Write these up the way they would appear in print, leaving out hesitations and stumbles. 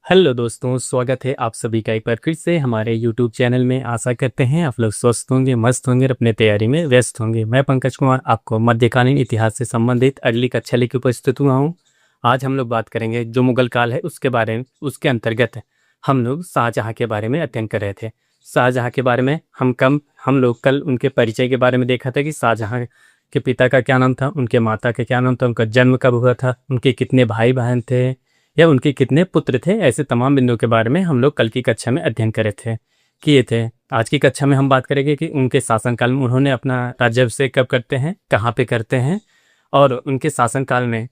Hello दोस्तों, स्वागत है आप सभी का एक बार फिर से हमारे यूट्यूब चैनल में। आशा करते हैं आप लोग स्वस्थ होंगे, मस्त होंगे और अपने तैयारी में व्यस्त होंगे। मैं पंकज कुमार आपको मध्यकालीन इतिहास से संबंधित अगली कक्षा लेकर उपस्थित हुआ हूँ। आज हम लोग बात करेंगे जो मुगल काल है उसके बारे में। उसके अंतर्गत हम लोग शाहजहाँ के बारे में अध्ययन कर रहे थे। शाहजहाँ के बारे में हम लोग कल उनके परिचय के बारे में देखा था कि शाहजहाँ के पिता का क्या नाम था, उनके माता का क्या नाम था, उनका जन्म कब हुआ था, उनके कितने भाई बहन थे या उनके कितने पुत्र थे। ऐसे तमाम बिंदुओं के बारे में हम लोग कल की कक्षा में अध्ययन करे थे किए थे। आज की कक्षा में हम बात करेंगे कि उनके शासनकाल में उन्होंने अपना राज्याभिषेक कब करते हैं, कहाँ पे करते हैं, और उनके शासनकाल में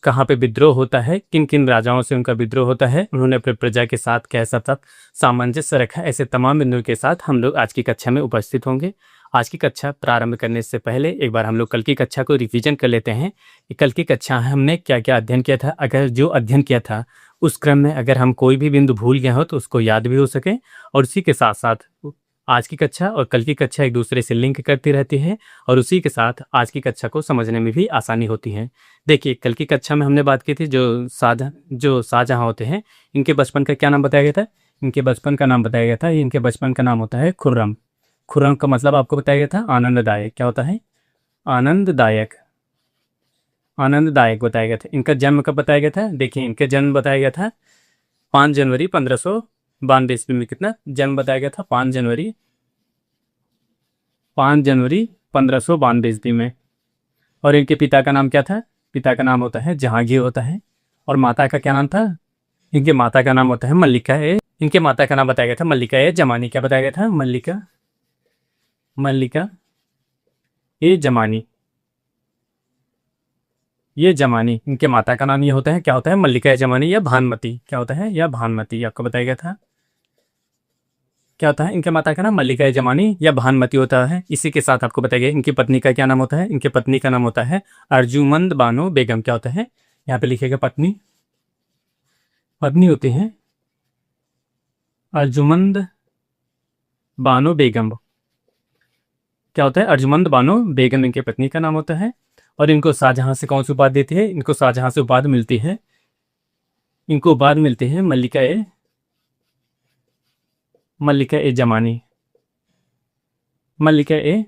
कहाँ पे विद्रोह होता है, किन किन राजाओं से उनका विद्रोह होता है, उन्होंने अपने प्रजा के साथ कैसा था सामंजस्य रखा। ऐसे तमाम बिंदुओं के साथ हम लोग आज की कक्षा में उपस्थित होंगे। आज की कक्षा प्रारंभ करने से पहले एक बार हम लोग कल की कक्षा को रिवीजन कर लेते हैं कि कल की कक्षा हमने क्या क्या अध्ययन किया था। अगर जो अध्ययन किया था उस क्रम में अगर हम कोई भी बिंदु भूल गए हो तो उसको याद भी हो सके, और उसी के साथ साथ आज की कक्षा और कल की कक्षा एक दूसरे से लिंक करती रहती है और उसी के साथ आज की कक्षा को समझने में भी आसानी होती है। देखिए, कल की कक्षा में हमने बात की थी जो शाहजहाँ होते हैं, इनके बचपन का क्या नाम बताया गया था। इनके बचपन का नाम बताया गया था, इनके बचपन का नाम होता है खुर्रम। खुर्रम का मतलब आपको बताया गया था आनंददायक। क्या होता है? आनंददायक। आनंददायक बताया गया था। इनका जन्म कब बताया गया था? देखिए, इनके जन्म बताया गया था 5 जनवरी 1592 ईस्वी में। कितना जन्म बताया गया था? 5 जनवरी 1592 ईस्वी में। और इनके पिता का नाम क्या था? पिता का नाम होता है जहांगीर होता है। और माता का क्या नाम था? इनके माता का नाम होता है मल्लिका ए। इनके माता का नाम बताया गया था मल्लिका ए जमानी। क्या बताया गया था? मल्लिका ए जमानी। ये जमानी इनके माता का नाम ये होता है। क्या होता है? मल्लिका ए जमानी या भानुमति। क्या होता है? या भानुमति आपको बताया गया था। क्या होता है? इनके माता का नाम मल्लिका ए जमानी या भानुमति होता है। इसी के साथ आपको बताया गया इनकी पत्नी का क्या नाम होता है। इनके पत्नी का नाम होता है अर्जुमंद बानो बेगम। क्या होता है? यहाँ पे लिखेगा पत्नी। पत्नी होती है अर्जुमंद बानो बेगम। क्या होता है? अर्जुमंद बानो बेगम इनके पत्नी का नाम होता है। और इनको शाहजहां से कौन सी उपाधि देती है? इनको शाहजहां से उपाधि मिलती है, इनको उपाधि मिलती है मल्लिका ए जमानी। मल्लिका ए।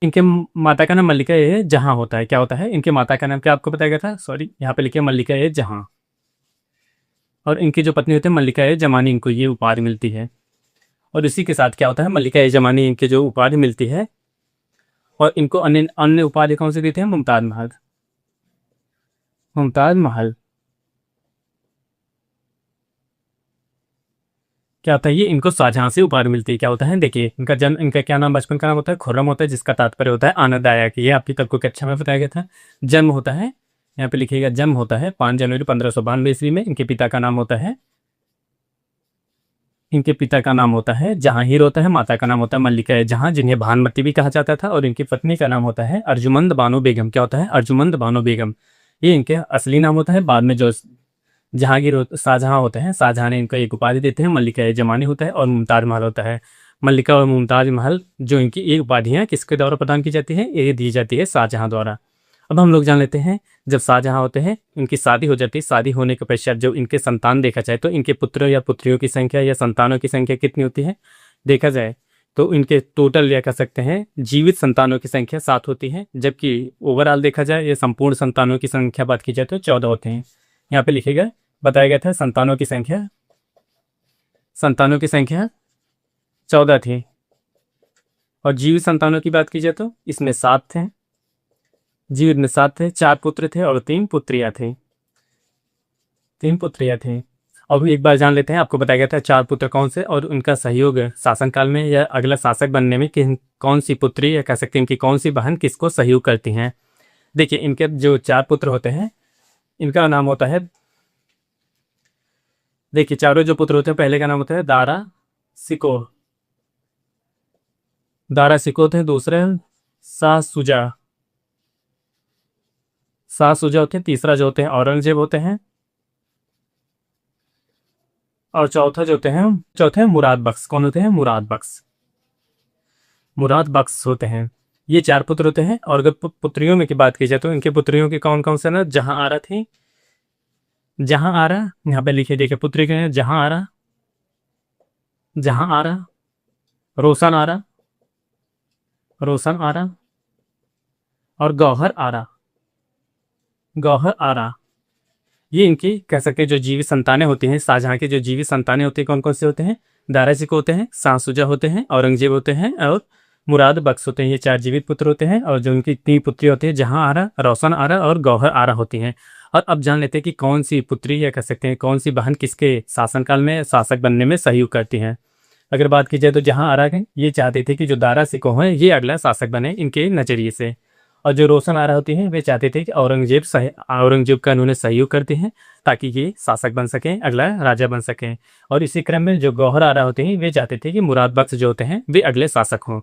इनके माता का नाम मल्लिका ए जहां होता है। क्या होता है? इनके माता का नाम क्या आपको बताया गया था? सॉरी, यहाँ पे लिखे मल्लिका ए जहां। और इनकी जो पत्नी होती है मल्लिका ए जमानी, इनको ये उपाधि मिलती है। और इसी के साथ क्या होता है? मल्लिका ए जमानी इनके जो उपाधि मिलती है, और इनको अन्य अन्य उपाधि कौन सी देते हैं? मुमताज महल। मुमताज महल। क्या होता है? ये इनको शाहजहां से उपहार मिलती है। क्या होता है? देखिए, इनका जन्म, इनका क्या नाम, बचपन का नाम होता है खुर्रम होता है, जिसका तात्पर्य होता है आनंददायक। ये आपकी तब को कक्षा में बताया गया था। जन्म होता है, यहाँ पे लिखिएगा, जन्म होता है 5 जनवरी 1592 ईस्वी में। इनके पिता का नाम होता है, इनके पिता का नाम होता है जहांगीर होता है। माता का नाम होता है मल्लिका ए जहां, जिन्हें भानुमति भी कहा जाता था। और इनकी पत्नी का नाम होता है अर्जुमंद बानो बेगम। क्या होता है? अर्जुमंद बानो बेगम। ये इनके असली नाम होता है। बाद में जो शाहजहां होते हैं, शाहजहां ने इनको एक उपाधि देते हैं, मल्लिका ए जमानी होता है, और मुमताज महल होता है। मल्लिका और मुमताज महल जो इनकी एक उपाधियां किसके द्वारा प्रदान की जाती है? ये दी जाती है शाहजहां द्वारा। अब हम लोग जान लेते हैं, जब शाहजहां होते हैं इनकी शादी हो जाती है। शादी होने के पश्चात जो इनके संतान देखा जाए तो इनके पुत्र या पुत्रियों की संख्या या संतानों की संख्या कितनी होती है देखा जाए तो इनके टोटल या कह सकते हैं जीवित संतानों की संख्या 7 होती है। जबकि ओवरऑल देखा जाए या संपूर्ण संतानों की संख्या बात की जाए तो 14 होते हैं। यहाँ पे लिखेगा, बताया गया था संतानों की संख्या 14 थी। और जीवित संतानों की बात की जाए तो इसमें 7 थे। जीवित में 7 थे, 4 पुत्र थे और 3 पुत्रियां थी। 3 पुत्रियां थी। अब एक बार जान लेते हैं, आपको बताया गया था 4 पुत्र कौन से और उनका सहयोग शासनकाल में या अगला शासक बनने में कौन सी पुत्री या कह सकते हैं इनकी कौन सी बहन किसको सहयोग करती हैं। देखिए, इनके जो 4 पुत्र होते हैं, इनका नाम होता है, देखिए चारों जो पुत्र होते हैं, पहले का नाम होता है दारा सिको। दारा सिको होते हैं। दूसरे शाह सुजा। शाह सुजा होते हैं। तीसरा जो होते हैं औरंगजेब होते हैं। और चौथे हैं मुराद बख्श। कौन होते हैं? मुराद बख्श। मुराद बख्श होते हैं। ये 4 पुत्र होते हैं। और अगर पुत्रियों में की बात की जाए तो इनके पुत्रियों की कौन कौन से ना, जहां आरा थी, जहां आरा, यहाँ पे लिखे देखिए पुत्री के जहां आरा, जहां आरा, रोशन आरा, रोशन आरा और गौहर आरा, गौहर आरा। ये इनकी कह सकते हैं जो जीवित संतानें होती हैं, शाहजहां की जो जीवित संतानें होती हैं कौन कौन से होते हैं? दारा सिकोह होते हैं, शाह होते हैं, औरंगजेब होते हैं और मुराद बख्श होते हैं। ये 4 जीवित पुत्र होते हैं और जो उनकी 3 पुत्री होती है जहां आरा, रोशन आरा और गौहर आरा होती हैं। और अब जान लेते हैं कि कौन सी पुत्री या कह सकते हैं कौन सी बहन किसके शासनकाल में शासक बनने में सहयोग करती हैं। अगर बात की जाए तो जहां आरा के ये चाहते थे कि जो दारा सिकोह है ये अगला शासक बने इनके नजरिए से, और जो रोशन आरा होती हैं वे चाहते थे कि औरंगजेब का उन्होंने सहयोग करते हैं ताकि ये शासक बन सकें, अगला राजा बन सकें। और इसी क्रम में जो गौहर आरा होते हैं वे चाहते थे कि मुराद बख्श जो होते हैं वे अगले शासक हों।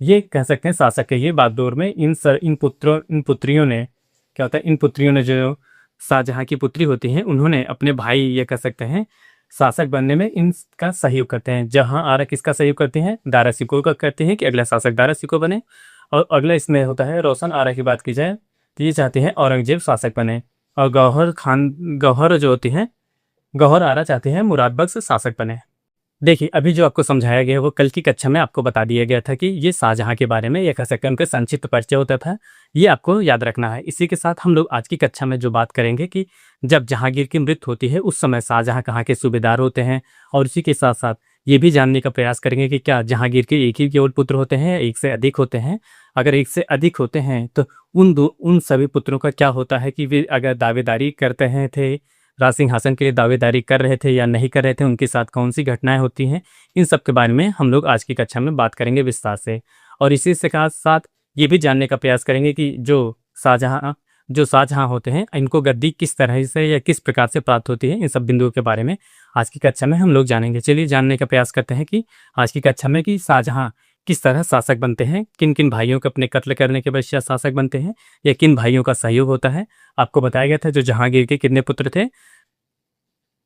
ये कह सकते हैं शासक के ये बागडोर में इन पुत्रियों ने क्या होता है, इन पुत्रियों ने जो शाहजहां की पुत्री होती हैं उन्होंने अपने भाई ये कह सकते हैं शासक बनने में इनका सहयोग करते हैं। जहां आरा किसका सहयोग करते हैं? दारा सिकोह का करते हैं कि अगला शासक दारा सिकोह बने। और अगला इसमें होता है रोशन आरा की बात की जाए तो ये चाहते हैं औरंगजेब शासक बने। और गौहर जो होती हैं, गौहर आरा चाहते हैं मुराद बख्श शासक बने। देखिए अभी जो आपको समझाया गया वो कल की कक्षा में आपको बता दिया गया था कि ये शाहजहां के बारे में ये कह सकते हैं उनका संक्षिप्त परिचय होता था, ये आपको याद रखना है। इसी के साथ हम लोग आज की कक्षा में जो बात करेंगे कि जब जहांगीर की मृत्यु होती है उस समय शाहजहां कहाँ के सूबेदार होते हैं, और इसी के साथ साथ ये भी जानने का प्रयास करेंगे कि क्या जहांगीर के एक ही केवल पुत्र होते हैं, एक से अधिक होते हैं? अगर एक से अधिक होते हैं तो उन सभी पुत्रों का क्या होता है कि वे अगर दावेदारी करते हैं थे, राज सिंहासन के लिए दावेदारी कर रहे थे या नहीं कर रहे थे, उनके साथ कौन सी घटनाएं होती हैं, इन सब के बारे में हम लोग आज की कक्षा में बात करेंगे विस्तार से। और इसी से साथ साथ ये भी जानने का प्रयास करेंगे कि जो शाहजहां होते हैं इनको गद्दी किस तरह से या किस प्रकार से प्राप्त होती है, इन सब बिंदुओं के बारे में आज की कक्षा में हम लोग जानेंगे। चलिए जानने का प्रयास करते हैं कि आज की कक्षा में कि शाहजहां किस तरह शासक बनते हैं, किन किन भाइयों को अपने कत्ल करने के पश्चात शासक बनते हैं, या किन भाइयों का सहयोग होता है। आपको बताया गया था जो जहांगीर के कितने पुत्र थे,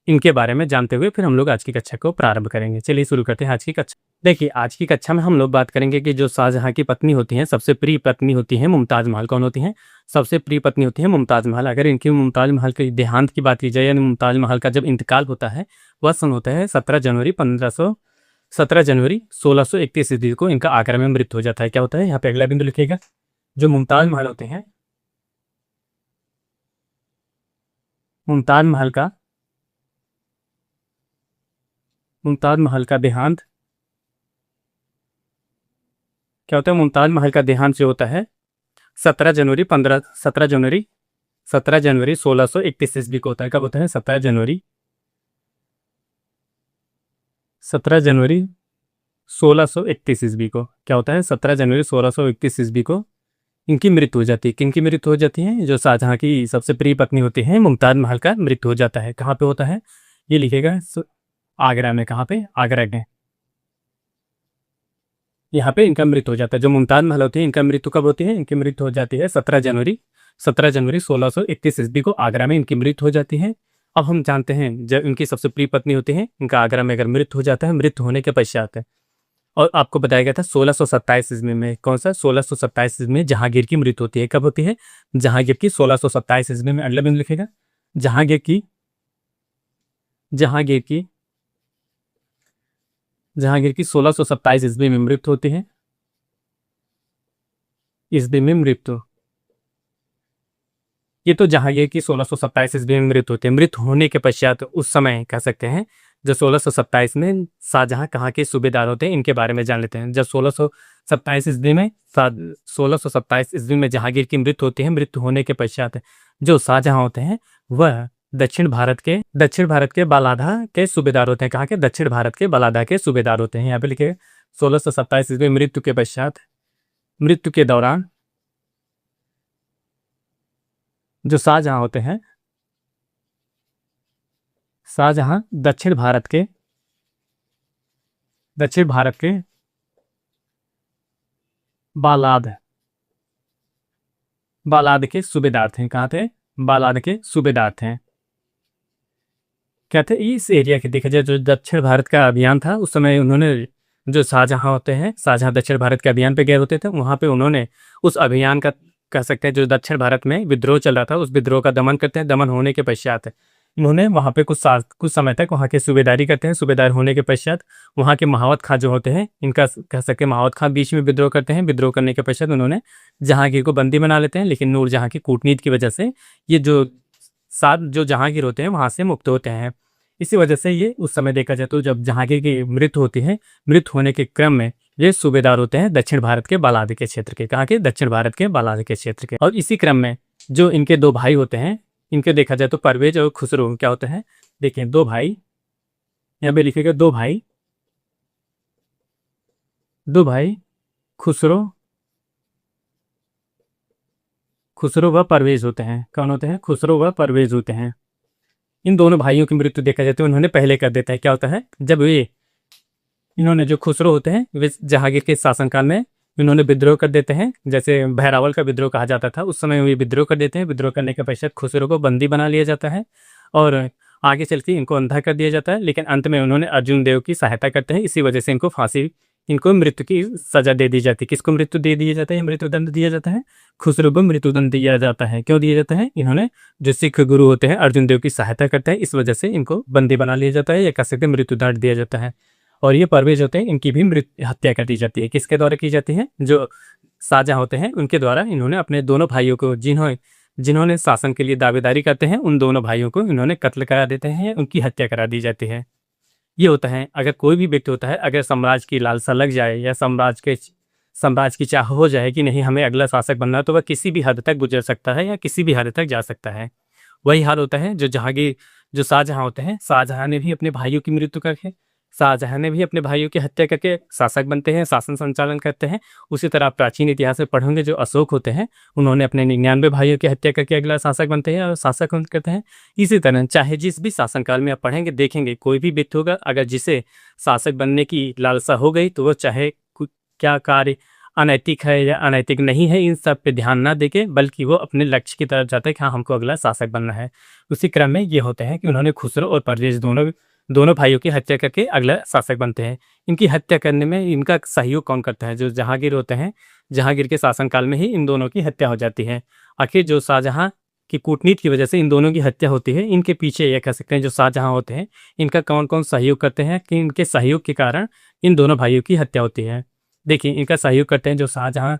इनके बारे में जानते हुए फिर हम लोग आज की कक्षा को प्रारंभ करेंगे। चलिए शुरू करते हैं आज की कक्षा। देखिए आज की कक्षा में हम लोग बात करेंगे कि जो शाहजहां की पत्नी होती हैं, सबसे प्रिय पत्नी होती है मुमताज महल। कौन होती हैं? सबसे प्रिय पत्नी होती है मुमताज महल। अगर इनकी मुमताज महल के देहांत की बात की जाए यानी मुमताज महल का जब इंतकाल होता है वह सन होता है 17 जनवरी 1631 ईस्वी को इनका आगरा में मृत्यु हो जाता है। क्या होता है? यहाँ पे अगला बिंदु लिखिएगा। जो मुमताज महल होते हैं, मुमताज महल का देहांत क्या होता है? मुमताज महल का देहांत जो होता है 17 जनवरी 1631 ईस्वी को होता है। कब होता है? 17 जनवरी 1631 ईस्वी को क्या होता है? 17 जनवरी 1631 ईस्वी को इनकी मृत्यु हो जाती है। किनकी मृत्यु हो जाती है? जो शाहजहां की सबसे प्रिय पत्नी होती है मुमताज महल का मृत्यु हो जाता है। कहाँ पे होता है? ये लिखेगा आगरा में। कहाँ पे? आगरा में। यहाँ पे इनका मृत्यु हो जाता है। जो मुमताज महल होती है इनका मृत्यु कब होती है? इनकी मृत्यु हो जाती है 17 जनवरी 1631 ईस्वी को आगरा में इनकी मृत्यु हो जाती है। अब हम जानते हैं जब इनकी सबसे प्रिय पत्नी होती है इनका आगरा में अगर मृत्यु हो जाता है, मृत्यु होने के पश्चात है, और आपको बताया गया था 1627 ईस्वी में, कौन सा? 1627 ईस्वी में जहांगीर की मृत्यु होती है। कब होती है? जहांगीर की 1627 ईस्वी में। अगला बिंदु लिखेगा जहांगीर की 1627 ईस्वी में मृत्यु होती है। ईस्वी में मृत्यु, ये तो जहांगीर की 1627 ईस्वी में मृत्यु होती है। मृत्यु होने के पश्चात उस समय कह सकते हैं जो 1627 में शाहजहां कहाँ के सूबेदार होते हैं इनके बारे में जान लेते हैं। जब 1627 ईस्वी में जहांगीर की मृत्यु होती है, मृत्यु होने के पश्चात जो शाहजहां होते हैं वह दक्षिण भारत के बालाधा के सूबेदार होते हैं। कहाँ के? दक्षिण भारत के बालाधा के सूबेदार होते हैं। यहाँ पे लिखे 1627 ईस्वी मृत्यु के पश्चात, मृत्यु के दौरान जो शाहजहां होते हैं, शाहजहां दक्षिण भारत के बालाद के सूबेदार थे। कहाँ थे? बालाद के सूबेदार थे। क्या थे? इस एरिया के देखा जाए जो दक्षिण भारत का अभियान था उस समय उन्होंने, जो शाहजहां होते हैं, शाहजहां दक्षिण भारत के अभियान पे गए होते थे, वहाँ पे उन्होंने उस अभियान का कह सकते हैं जो दक्षिण भारत में विद्रोह चल रहा था उस विद्रोह का दमन करते हैं। दमन होने के पश्चात इन्होंने वहाँ पे कुछ समय तक वहाँ के सूबेदारी करते हैं। सूबेदार होने के पश्चात वहाँ के महावत खां जो होते हैं, इनका कह सकते हैं महावत खां बीच में विद्रोह करते हैं। विद्रोह करने के पश्चात उन्होंने जहांगीर को बंदी बना लेते हैं, लेकिन नूरजहां की कूटनीति की वजह से ये जो जहांगीर होते हैं वहाँ से मुक्त होते हैं। इसी वजह से ये उस समय देखा जाए तो जब जहांगीर की मृत्यु होती है, मृत्यु होने के क्रम में ये सूबेदार होते हैं दक्षिण भारत के बालाद के क्षेत्र के। कहाँ के? दक्षिण भारत के बालाद के क्षेत्र के। और इसी क्रम में जो इनके दो भाई होते हैं, इनके देखा जाए तो परवेज और खुसरो क्या होते हैं, देखिए दो भाई, यहाँ पे लिखेगा दो भाई खुसरो खुसरो व परवेज होते हैं। कौन होते हैं? खुसरो व परवेज होते हैं। इन दोनों भाइयों की मृत्यु देखा जाए तो उन्होंने पहले कर देता है। क्या होता है? जब इन्होंने जो खुसरो होते हैं वे जहांगीर के शासनकाल में इन्होंने विद्रोह कर देते हैं, जैसे बहरावल का विद्रोह कहा जाता था, उस समय वे विद्रोह कर देते हैं। विद्रोह करने के पश्चात खुसरो को बंदी बना लिया जाता है और आगे चल के इनको अंधा कर दिया जाता है, लेकिन अंत में उन्होंने अर्जुन देव की सहायता करते हैं। इसी वजह से इनको मृत्यु की सजा दे दी जाती है। किसको मृत्यु दे दिया जाता है? मृत्युदंड दिया जाता है। खुसरो को मृत्युदंड दिया जाता है। क्यों दिया जाता है? इन्होंने जो सिख गुरु होते हैं अर्जुन देव की सहायता करते हैं, इस वजह से इनको बंदी बना लिया जाता है या कह सकते मृत्युदंड दिया जाता है। और ये परवेज होते हैं, इनकी भी हत्या कर दी जाती है। किसके द्वारा की जाती है? जो शाहजहां होते हैं उनके द्वारा। इन्होंने अपने दोनों भाइयों को जिन्होंने शासन के लिए दावेदारी करते हैं, उन दोनों भाइयों को इन्होंने कत्ल करा देते हैं, उनकी हत्या करा दी जाती है। ये होता है, अगर कोई भी व्यक्ति होता है, अगर साम्राज्य की लालसा लग जाए या साम्राज्य की चाह हो जाए कि नहीं हमें अगला शासक बनना, तो वह किसी भी हद तक गुजर सकता है या किसी भी हद तक जा सकता है। वही हाल होता है जो शाहजहां होते हैं। शाहजहां ने भी अपने भाइयों की मृत्यु करके शाहजहां ने भी अपने भाइयों की हत्या करके शासक बनते हैं, शासन संचालन करते हैं। उसी तरह आप प्राचीन इतिहास में पढ़ोगे, जो अशोक होते हैं उन्होंने अपने 99 भाइयों की हत्या करके अगला शासक बनते हैं और शासक करते हैं। इसी तरह चाहे जिस भी शासनकाल में आप पढ़ेंगे देखेंगे, कोई भी व्यक्ति होगा अगर जिसे शासक बनने की लालसा हो गई, तो वो चाहे क्या कार्य अनैतिक है या अनैतिक नहीं है, इन सब पे ध्यान ना देके, बल्कि वो अपने लक्ष्य की तरफ जाता है कि हाँ हमको अगला शासक बनना है। उसी क्रम में ये होते हैं कि उन्होंने खुसरो और परवेज दोनों भाइयों की हत्या करके अगला शासक बनते हैं। इनकी हत्या करने में इनका सहयोग कौन करता है? जो जहांगीर होते हैं, जहांगीर के शासनकाल में ही इन दोनों की हत्या हो जाती है। आखिर जो शाहजहां की कूटनीति की वजह से इन दोनों की हत्या होती है, इनके पीछे यह कह सकते हैं जो शाहजहां होते हैं इनका कौन कौन सहयोग करते हैं कि इनके सहयोग के कारण इन दोनों भाइयों की हत्या होती है। देखिए, इनका सहयोग करते हैं जो शाहजहां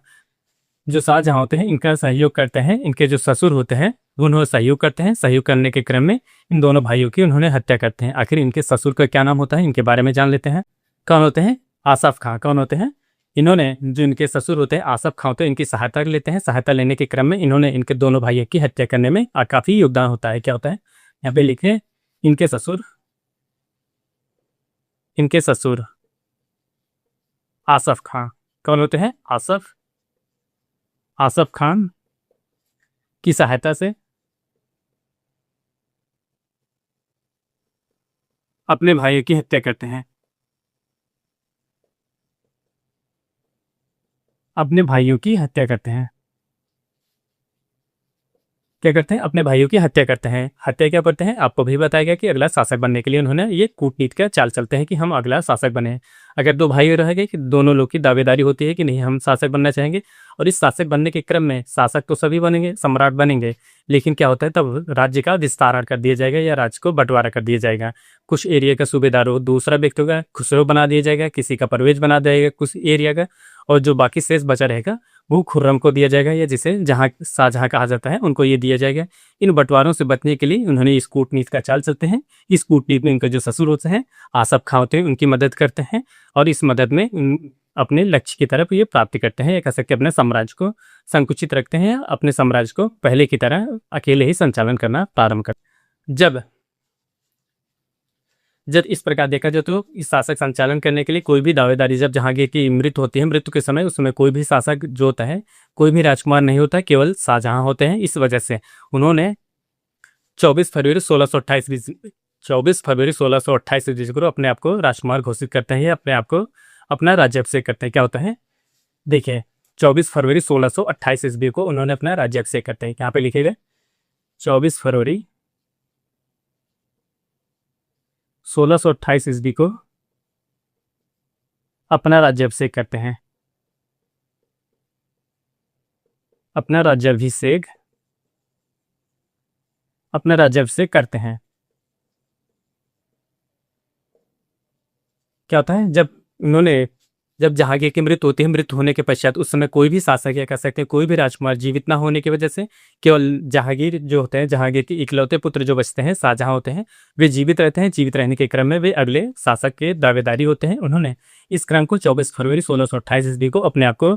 होते हैं, इनका सहयोग करते हैं इनके जो ससुर होते हैं, उन्होंने सहयोग करते हैं। सहयोग करने के क्रम में इन दोनों भाइयों की उन्होंने हत्या करते हैं। आखिर इनके ससुर का क्या नाम होता है, इनके बारे में जान लेते हैं। कौन होते हैं? आसफ खां। कौन होते हैं? इन्होंने जो इनके ससुर होते हैं आसफ खां होते हैं, इनकी सहायता लेते हैं। सहायता लेने के क्रम में इन्होंने इनके दोनों भाइयों की हत्या करने में काफ़ी योगदान होता है। क्या होता है? यहाँ पे लिखे इनके ससुर आसफ खां। कौन होते हैं? आसफ खान की सहायता से अपने भाइयों की हत्या करते हैं। अपने भाइयों की हत्या करते हैं। क्या करते हैं? अपने भाइयों की हत्या करते हैं। हत्या क्या करते हैं? आपको भी बताया गया कि अगला शासक बनने के लिए उन्होंने ये कूटनीति का चाल चलते हैं कि हम अगला शासक बने। अगर दो भाई रह गए कि दोनों लोग की दावेदारी होती है कि नहीं हम शासक बनना चाहेंगे, और इस शासक बनने के क्रम में शासक तो सभी बनेंगे, सम्राट बनेंगे, लेकिन क्या होता है तब राज्य का विस्तार कर दिया जाएगा या राज्य को बंटवारा कर दिया जाएगा। कुछ एरिया का सूबेदार हो, दूसरा व्यक्ति होगा खुसरो बना दिया जाएगा, किसी का परवेज बना दिया जाएगा कुछ एरिया का, और जो बाकी शेष बचा रहेगा वो खुर्रम को दिया जाएगा, या जिसे शाहजहां कहा जाता है उनको ये दिया जाएगा। इन बंटवारों से बचने के लिए उन्होंने इस कूटनीति का चाल चलते हैं। इस कूटनीति में इनके जो ससुर होते हैं आसफ खां होते हैं, उनकी मदद करते हैं, और इस मदद में अपने लक्ष्य की तरफ ये प्राप्ति करते हैं, या कह सकते हैं अपने साम्राज्य को संकुचित रखते हैं, अपने साम्राज्य को पहले की तरह अकेले ही संचालन करना प्रारंभ करते। जब इस प्रकार देखा जाए तो इस शासक संचालन करने के लिए कोई भी दावेदारी, जब जहांगीर की मृत्यु होती है, मृत्यु के समय उस समय कोई भी शासक जो होता है, कोई भी राजकुमार नहीं होता, केवल शाहजहां होते हैं। इस वजह से उन्होंने 24 फरवरी 1628 ईस्वी को अपने आप को राजकुमार घोषित करते हैं, अपने आप को अपना राज्याभिषेक करते हैं। क्या होता है? देखिए, 24 फरवरी 1628 ईस्वी को उन्होंने अपना राज्याभिषेक करते हैं। यहाँ पे लिखेगा 24 फरवरी 1628 ईस्वी को अपना राज्याभिषेक करते हैं। अपना राज्याभिषेक करते हैं। क्या होता है, जब जहांगीर की मृत्यु होती है, मृत्यु होने के पश्चात उस समय कोई भी शासक या कह सकते हैं कोई भी राजकुमार जीवित ना होने की वजह से केवल जहांगीर जो होते हैं, जहांगीर के इकलौते पुत्र जो बचते हैं, शाहजहां होते हैं, वे जीवित रहते हैं। जीवित रहने के क्रम में वे अगले शासक के दावेदारी होते हैं। उन्होंने इस क्रम को 24 फरवरी 1628 ईस्वी को अपने आप को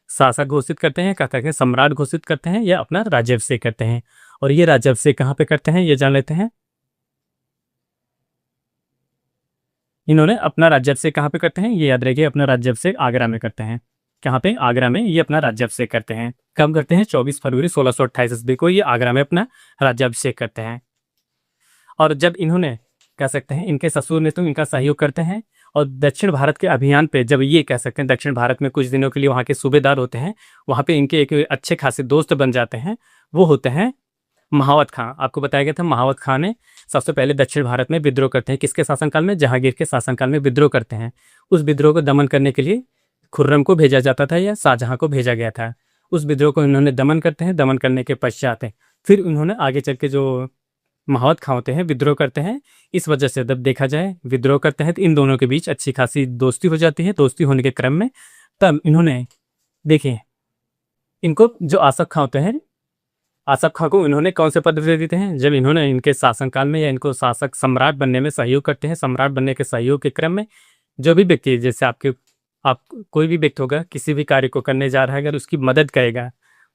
शासक घोषित करते हैं, क्या कहते हैं, सम्राट घोषित करते हैं या अपना राज्याभिषेक करते हैं। और ये राज्याभिषेक कहाँ पे करते हैं, ये जान लेते हैं। इन्होंने अपना राज्याभिषेक कहाँ पे करते हैं, ये याद रखिए, अपना राज्याभिषेक आगरा में करते हैं। कहाँ पे, आगरा में ये अपना राज्याभिषेक करते हैं। कब करते हैं, 24 फरवरी 1628 ईस्वी को ये आगरा में अपना राज्याभिषेक करते हैं। और जब इन्होंने, कह सकते हैं, इनके ससुर ने तो इनका सहयोग करते हैं। और दक्षिण भारत के अभियान पे जब ये, कह सकते हैं, दक्षिण भारत में कुछ दिनों के लिए वहाँ के सूबेदार होते हैं, वहाँ पे इनके एक अच्छे खासे दोस्त बन जाते हैं। वो होते हैं महावत खां। आपको बताया गया था महावत खां ने सबसे पहले दक्षिण भारत में विद्रोह करते हैं। किसके शासनकाल में, जहांगीर के शासनकाल में विद्रोह करते हैं। उस विद्रोह को दमन करने के लिए खुर्रम को भेजा जाता था या शाहजहां को भेजा गया था। उस विद्रोह को इन्होंने दमन करते हैं। दमन करने के पश्चात फिर उन्होंने आगे चल के जो महावत खां होते हैं विद्रोह करते हैं। इस वजह से जब देखा जाए विद्रोह करते हैं तो इन दोनों के बीच अच्छी खासी दोस्ती हो जाती है। दोस्ती होने के क्रम में तब इन्होंने, देखिए, इनको जो आसफ खां होते हैं, आसफ खां को इन्होंने कौन से पद दे देते हैं, जब इन्होंने इनके शासनकाल में या इनको शासक सम्राट बनने में सहयोग करते हैं। सम्राट बनने के सहयोग के क्रम में जो भी व्यक्ति, जैसे आप कोई भी व्यक्ति होगा, किसी भी कार्य को करने जा रहा है, अगर उसकी मदद करेगा,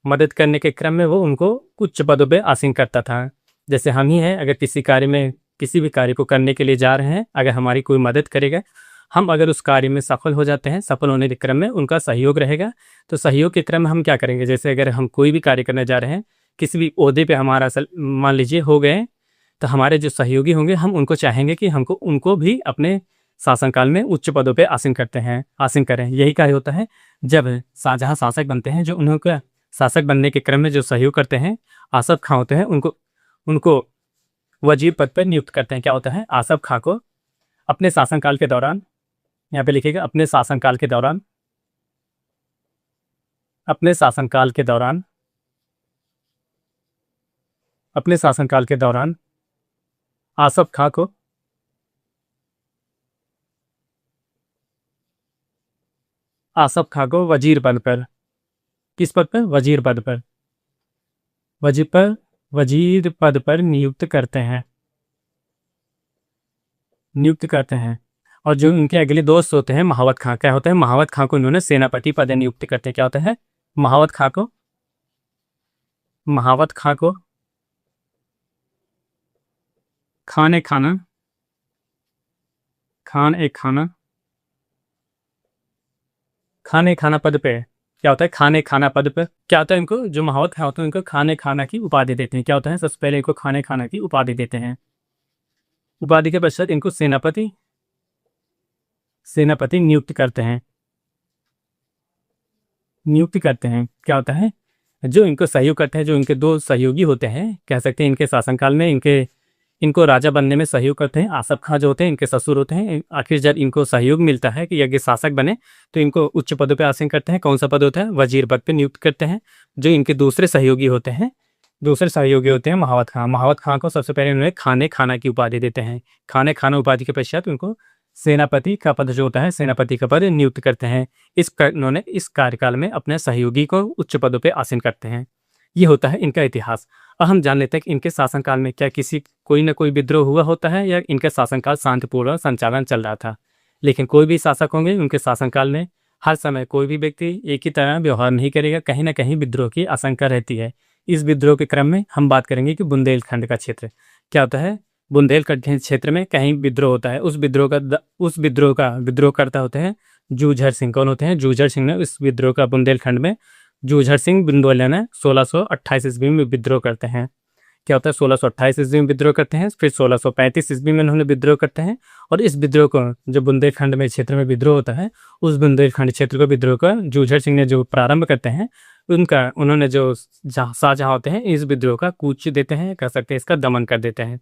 मदद करने के क्रम में वो उनको उच्च पदों पर आसीन करता था। जैसे हम ही हैं, अगर किसी कार्य में, किसी भी कार्य को करने के लिए जा रहे हैं, अगर हमारी कोई मदद करेगा, हम अगर उस कार्य में सफल हो जाते हैं, सफल होने के क्रम में उनका सहयोग रहेगा। तो सहयोग के क्रम में हम क्या करेंगे, जैसे अगर हम कोई भी कार्य करने जा रहे हैं, किसी भी ओहदे पे हमारा मान लीजिए हो गए, तो हमारे जो सहयोगी होंगे, हम उनको चाहेंगे कि उनको भी अपने शासनकाल में उच्च पदों पे आसीन करें। यही कार्य होता है जब शाहजहां शासक बनते हैं। जो उनका शासक बनने के क्रम में जो सहयोग करते हैं आसफ खां होते हैं, उनको वजीर पद पर नियुक्त करते हैं। क्या होता है, आसफ खां को अपने शासनकाल के दौरान, यहाँ पे लिखिएगा, अपने शासनकाल के दौरान आसफ खां को वजीर पद पर, किस पद पर, वजीर पद पर नियुक्त करते हैं। और जो उनके अगले दोस्त होते हैं महावत खां, क्या होता है, महावत खां को इन्होंने सेनापति पद नियुक्त करते हैं। क्या होता है, महावत खां को खाने खाना पद पे, क्या होता है, खाने खाना पद पे क्या होता है, इनको जो महावत खां होते हैं उनको खाने खाना की उपाधि देते हैं। क्या होता है, सबसे पहले इनको खाने खाना की उपाधि देते हैं। उपाधि के पश्चात इनको सेनापति नियुक्त करते हैं। क्या होता है, जो इनको सहयोग करते हैं, जो इनके दो सहयोगी होते हैं, कह सकते हैं इनके शासनकाल में इनको राजा बनने में सहयोग करते हैं। आसफ खां जो होते हैं इनके ससुर होते हैं। आखिर जब इनको सहयोग मिलता है कि यज्ञ शासक बने, तो इनको उच्च पदों पर आसीन करते हैं। कौन सा पद होता है, वजीर पद पर नियुक्त करते हैं। जो इनके दूसरे सहयोगी होते हैं महावत खां को सबसे पहले उन्हें खाने खाना की उपाधि देते हैं। खाने खाना उपाधि के पश्चात उनको सेनापति का पद जो होता है, सेनापति का पद नियुक्त करते हैं। उन्होंने इस कार्यकाल में अपने सहयोगी को उच्च पदों पर आसीन करते हैं। ये होता है इनका इतिहास। अब हम जान लेते हैं कि इनके शासनकाल में क्या कोई ना कोई विद्रोह हुआ होता है या इनका शासनकाल शांतिपूर्ण संचालन चल रहा था। लेकिन कोई भी शासक होंगे, उनके शासनकाल में हर समय कोई भी व्यक्ति एक ही तरह व्यवहार नहीं करेगा, कहीं ना कहीं विद्रोह की आशंका रहती है। इस विद्रोह के क्रम में हम बात करेंगे कि बुंदेलखंड का क्षेत्र क्या होता है। बुंदेलखंड क्षेत्र में कहीं विद्रोह होता है। उस विद्रोह का विद्रोहकर्ता होते हैं जूझर सिंह। कौन होते हैं, जूझर सिंह ने इस विद्रोह का बुंदेलखंड में, जूझर सिंह बिंदोलिया ने 1628 ईस्वी में विद्रोह करते हैं। क्या होता है, 1628 ईस्वी में विद्रोह करते हैं। फिर 1635 ईस्वी में उन्होंने विद्रोह करते हैं। और इस विद्रोह को, जो बुंदेलखंड में क्षेत्र में विद्रोह होता है, उस बुंदेलखंड क्षेत्र को विद्रोह का जूझर सिंह ने जो प्रारंभ करते हैं, उन्होंने जो शाहजहां होते हैं इस विद्रोह का कूच देते हैं, कह सकते हैं इसका दमन कर देते हैं।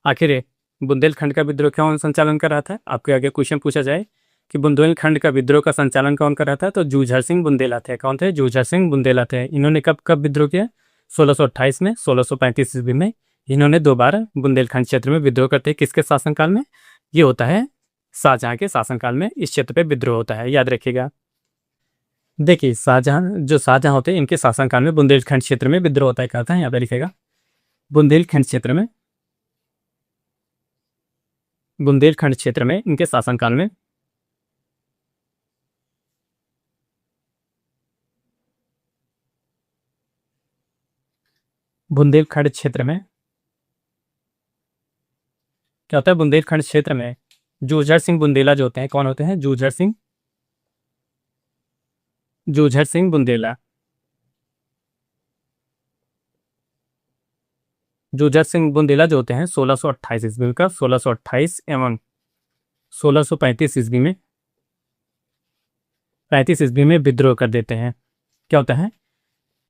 आखिर बुंदेलखंड का विद्रोह कौन संचालन कर रहा था, आपके आगे क्वेश्चन पूछा जाए कि बुंदेलखंड का विद्रोह का संचालन कौन कर रहा था, तो जूझर सिंह बुंदेला थे। कौन थे, जूझर सिंह बुंदेला थे। इन्होंने कब विद्रोह किया, 1628 में, 1635 ईस्वी में इन्होंने दोबारा बुंदेलखंड क्षेत्र में विद्रोह करते हैं। किसके शासनकाल में, ये होता है शाहजहाँ के शासनकाल में इस क्षेत्र पे विद्रोह होता है, याद रखिएगा। देखिए शाहजहाँ होते हैं, इनके शासनकाल में बुंदेलखंड क्षेत्र में विद्रोह होता है, कहता है यहाँ पे लिखेगा बुंदेलखंड क्षेत्र में, बुंदेलखंड क्षेत्र में इनके शासनकाल में बुंदेलखंड क्षेत्र में क्या होता है, बुंदेलखंड क्षेत्र में जूझर सिंह बुंदेला जो होते हैं, कौन होते हैं, जूझर सिंह बुंदेला। जूझर सिंह बुंदेला जो होते हैं 1628 ईस्वी का, 1628 एवं 1635 ईस्वी में, 35 ईस्वी में विद्रोह कर देते हैं। क्या होता है,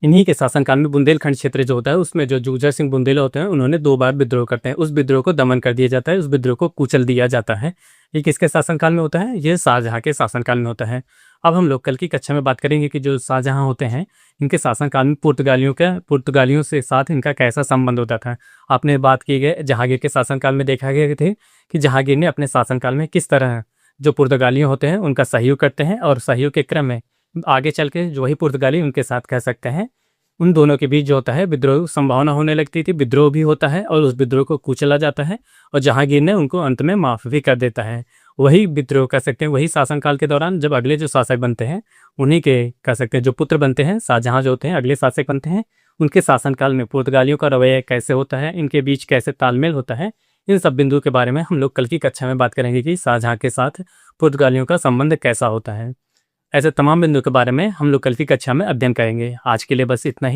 इन्हीं के शासनकाल में बुंदेलखंड क्षेत्र जो होता है उसमें जो जूझर सिंह बुंदेला होते हैं उन्होंने 2 बार विद्रोह करते हैं। उस विद्रोह को दमन कर दिया जाता है, उस विद्रोह को कुचल दिया जाता है। ये किसके शासनकाल में होता है, ये शाहजहाँ के शासनकाल में होता है। अब हम लोग कल की कक्षा में बात करेंगे कि जो शाहजहाँ होते हैं इनके शासनकाल में पुर्तगालियों से साथ इनका कैसा संबंध होता था। आपने बात की गई जहांगीर के शासनकाल में, देखा गया थे कि जहांगीर ने अपने शासनकाल में किस तरह जो पुर्तगालियों होते हैं उनका सहयोग करते हैं, और सहयोग के क्रम में आगे चल के जो ही पुर्तगाली उनके साथ कह सकते हैं, उन दोनों के बीच जो होता है विद्रोह संभावना होने लगती थी, विद्रोह भी होता है और उस विद्रोह को कुचला जाता है, और जहांगीर ने उनको अंत में माफ भी कर देता है। वही विद्रोह कह सकते हैं, वही शासनकाल के दौरान जब अगले जो शासक बनते हैं उन्हीं के कह सकते हैं जो पुत्र बनते हैं, शाहजहाँ जो होते हैं अगले शासक बनते हैं, उनके शासनकाल में पुर्तगालियों का रवैया कैसे होता है, इनके बीच कैसे तालमेल होता है, इन सब बिंदुओं के बारे में हम लोग कल की कक्षा में बात करेंगे कि शाहजहाँ के साथ पुर्तगालियों का संबंध कैसा होता है। ऐसे तमाम बिंदुओं के बारे में हम लोग कल की कक्षा में अध्ययन करेंगे। आज के लिए बस इतना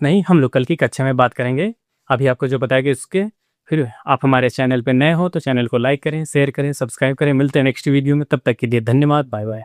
ही, हम लोग कल की कक्षा में बात करेंगे। अभी आपको जो बताया गया उसके, फिर आप हमारे चैनल पर नए हो तो चैनल को लाइक करें, शेयर करें, सब्सक्राइब करें। मिलते हैं नेक्स्ट वीडियो में, तब तक के लिए धन्यवाद, बाय बाय।